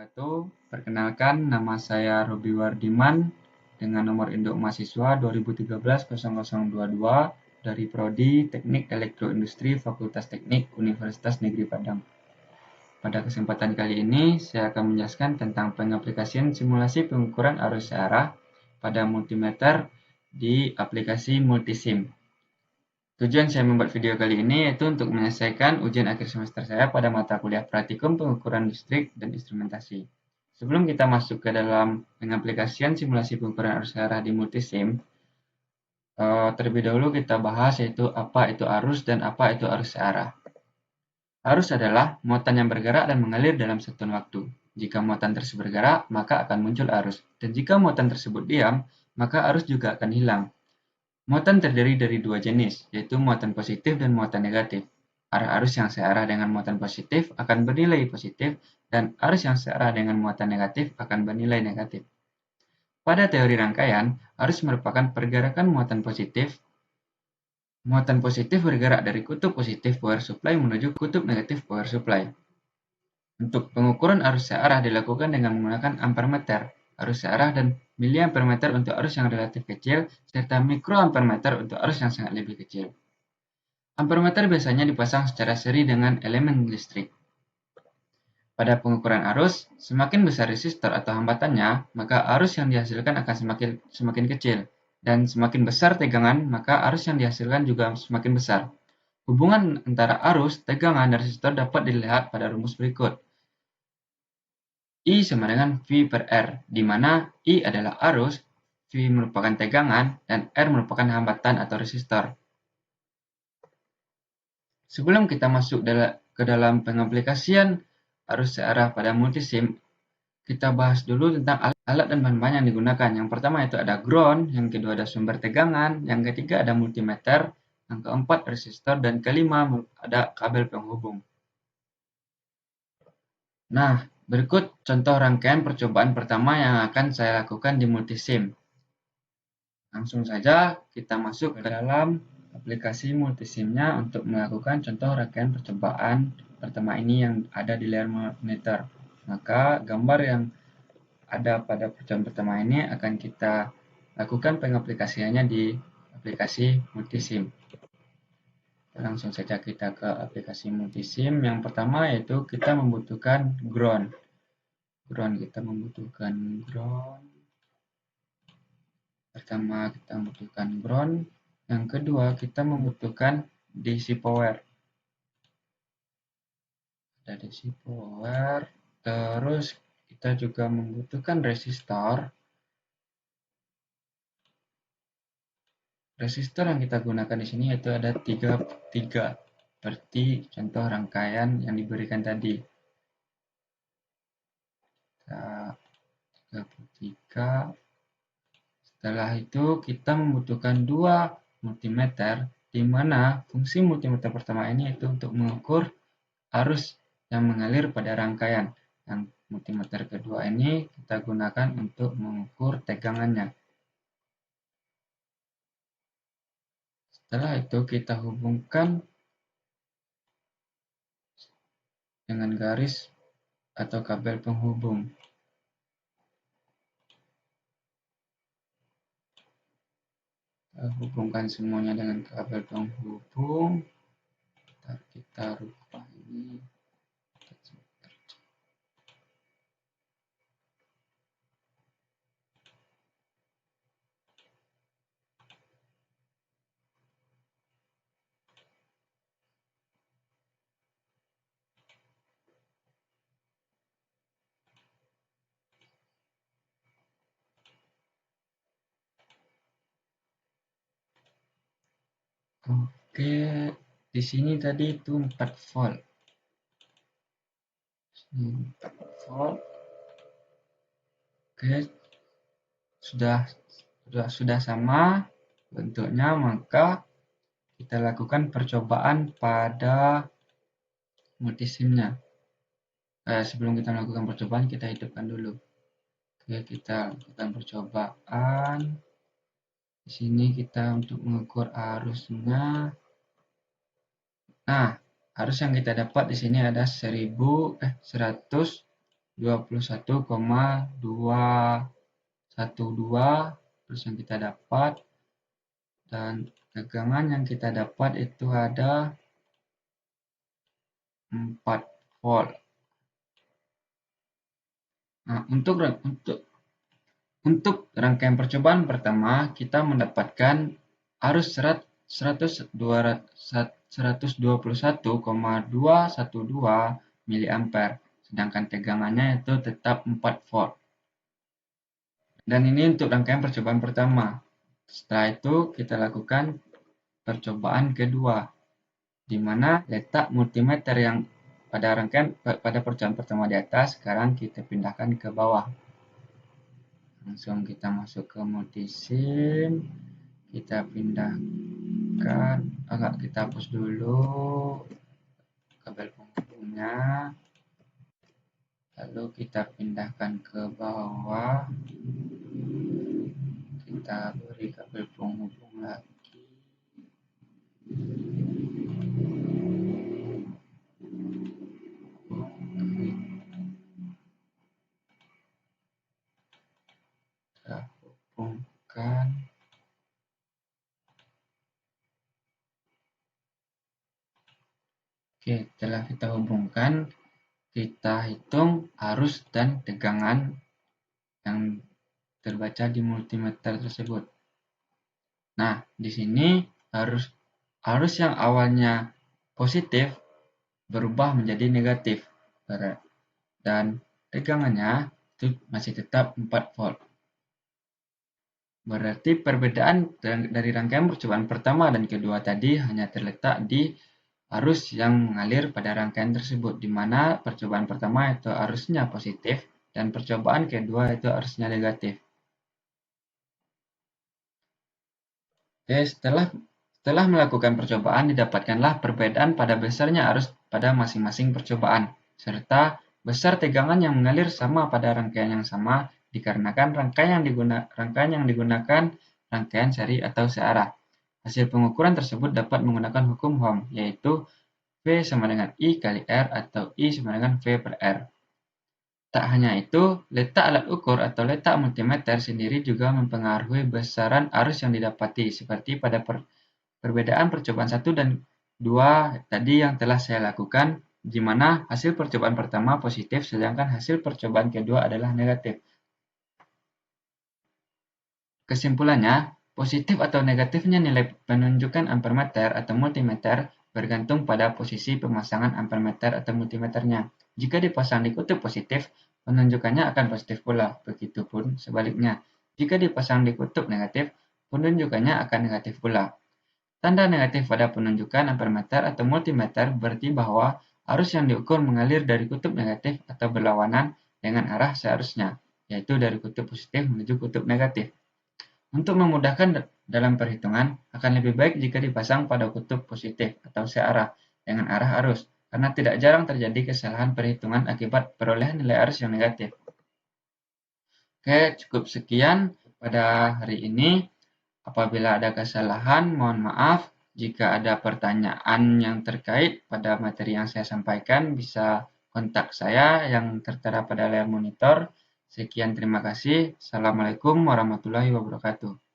wabarakatuh. Perkenalkan, nama saya Robi Wardiman dengan nomor induk mahasiswa 2013-0022 dari Prodi Teknik Elektroindustri Fakultas Teknik Universitas Negeri Padang. Pada kesempatan kali ini, saya akan menjelaskan tentang pengaplikasian simulasi pengukuran arus searah pada multimeter di aplikasi Multisim. Tujuan saya membuat video kali ini yaitu untuk menyelesaikan ujian akhir semester saya pada mata kuliah praktikum pengukuran listrik dan instrumentasi. Sebelum kita masuk ke dalam pengaplikasian simulasi pengukuran arus searah di Multisim, terlebih dahulu kita bahas yaitu apa itu arus dan apa itu arus searah. Arus adalah muatan yang bergerak dan mengalir dalam satuan waktu. Jika muatan tersebut bergerak, maka akan muncul arus. Dan jika muatan tersebut diam, maka arus juga akan hilang. Muatan terdiri dari dua jenis, yaitu muatan positif dan muatan negatif. Arah arus yang searah dengan muatan positif akan bernilai positif, dan arus yang searah dengan muatan negatif akan bernilai negatif. Pada teori rangkaian, arus merupakan pergerakan muatan positif. Muatan positif bergerak dari kutub positif power supply menuju kutub negatif power supply. Untuk pengukuran arus searah dilakukan dengan menggunakan ampermeter, arus searah, dan miliampermeter untuk arus yang relatif kecil, serta mikroampermeter untuk arus yang sangat lebih kecil. Ampermeter biasanya dipasang secara seri dengan elemen listrik. Pada pengukuran arus, semakin besar resistor atau hambatannya, maka arus yang dihasilkan akan semakin kecil, dan semakin besar tegangan, maka arus yang dihasilkan juga semakin besar. Hubungan antara arus, tegangan, dan resistor dapat dilihat pada rumus berikut. I sama dengan V per R, di mana I adalah arus, V merupakan tegangan, dan R merupakan hambatan atau resistor. Sebelum kita masuk ke dalam pengaplikasian arus searah pada multisim, kita bahas dulu tentang alat dan bahan-bahan yang digunakan. Yang pertama itu ada ground, yang kedua ada sumber tegangan, yang ketiga ada multimeter, yang keempat resistor, dan kelima ada kabel penghubung. Nah, berikut contoh rangkaian percobaan pertama yang akan saya lakukan di Multisim. Langsung saja kita masuk ke dalam aplikasi Multisimnya untuk melakukan contoh rangkaian percobaan pertama ini yang ada di layar monitor. Maka gambar yang ada pada percobaan pertama ini akan kita lakukan pengaplikasiannya di aplikasi Multisim. Langsung saja kita ke aplikasi Multisim. Yang pertama yaitu kita membutuhkan ground. Kita membutuhkan ground. Pertama kita membutuhkan ground. Yang kedua kita membutuhkan DC power. Ada DC power. Terus kita juga membutuhkan resistor. Resistor yang kita gunakan di sini yaitu ada 3 seperti contoh rangkaian yang diberikan tadi. 33. Setelah itu kita membutuhkan 2 multimeter, di mana fungsi multimeter pertama ini yaitu untuk mengukur arus yang mengalir pada rangkaian. Yang multimeter kedua ini kita gunakan untuk mengukur tegangannya. Setelah itu kita hubungkan dengan garis atau kabel penghubung. Hubungkan semuanya dengan kabel penghubung. Kita rubah ini. Oke, di sini tadi itu 4 volt. 4 volt. Oke, sudah sama bentuknya, maka kita lakukan percobaan pada multisimnya. Sebelum kita melakukan percobaan, kita hidupkan dulu. Oke, kita lakukan percobaan. Di sini kita untuk mengukur arusnya. Nah, arus yang kita dapat di sini ada 100 21,212 terus yang kita dapat, dan tegangan yang kita dapat itu ada 4 volt. Nah, untuk rangkaian percobaan pertama, kita mendapatkan arus 121,212 mA, sedangkan tegangannya itu tetap 4 volt. Dan ini untuk rangkaian percobaan pertama. Setelah itu kita lakukan percobaan kedua, di mana letak multimeter yang pada percobaan pertama di atas sekarang kita pindahkan ke bawah. Langsung kita masuk ke multisim, kita pindahkan, kita hapus dulu kabel penghubungnya, lalu kita pindahkan ke bawah, kita beri kabel penghubung lagi. Kita hubungkan. Oke, setelah kita hubungkan, kita hitung arus dan tegangan yang terbaca di multimeter tersebut. Nah, di sini arus yang awalnya positif berubah menjadi negatif, dan tegangannya itu masih tetap 4 volt. Berarti perbedaan dari rangkaian percobaan pertama dan kedua tadi hanya terletak di arus yang mengalir pada rangkaian tersebut, di mana percobaan pertama itu arusnya positif dan percobaan kedua itu arusnya negatif. Oke, setelah melakukan percobaan, didapatkanlah perbedaan pada besarnya arus pada masing-masing percobaan, serta besar tegangan yang mengalir sama pada rangkaian yang sama, dikarenakan rangkaian yang digunakan rangkaian seri atau searah. Hasil pengukuran tersebut dapat menggunakan hukum Ohm, yaitu V sama dengan I kali R atau I sama dengan V per R. Tak hanya itu, letak alat ukur atau letak multimeter sendiri juga mempengaruhi besaran arus yang didapati, seperti pada perbedaan percobaan 1 dan 2 tadi yang telah saya lakukan, di mana hasil percobaan pertama positif, sedangkan hasil percobaan kedua adalah negatif. Kesimpulannya, positif atau negatifnya nilai penunjukan ampermeter atau multimeter bergantung pada posisi pemasangan ampermeter atau multimeternya. Jika dipasang di kutub positif, penunjukannya akan positif pula. Begitupun sebaliknya. Jika dipasang di kutub negatif, penunjukannya akan negatif pula. Tanda negatif pada penunjukan ampermeter atau multimeter berarti bahwa arus yang diukur mengalir dari kutub negatif atau berlawanan dengan arah seharusnya, yaitu dari kutub positif menuju kutub negatif. Untuk memudahkan dalam perhitungan, akan lebih baik jika dipasang pada kutub positif atau searah dengan arah arus, karena tidak jarang terjadi kesalahan perhitungan akibat perolehan nilai arus yang negatif. Oke, cukup sekian pada hari ini. Apabila ada kesalahan, mohon maaf. Jika ada pertanyaan yang terkait pada materi yang saya sampaikan, bisa kontak saya yang tertera pada layar monitor. Sekian, terima kasih. Assalamualaikum warahmatullahi wabarakatuh.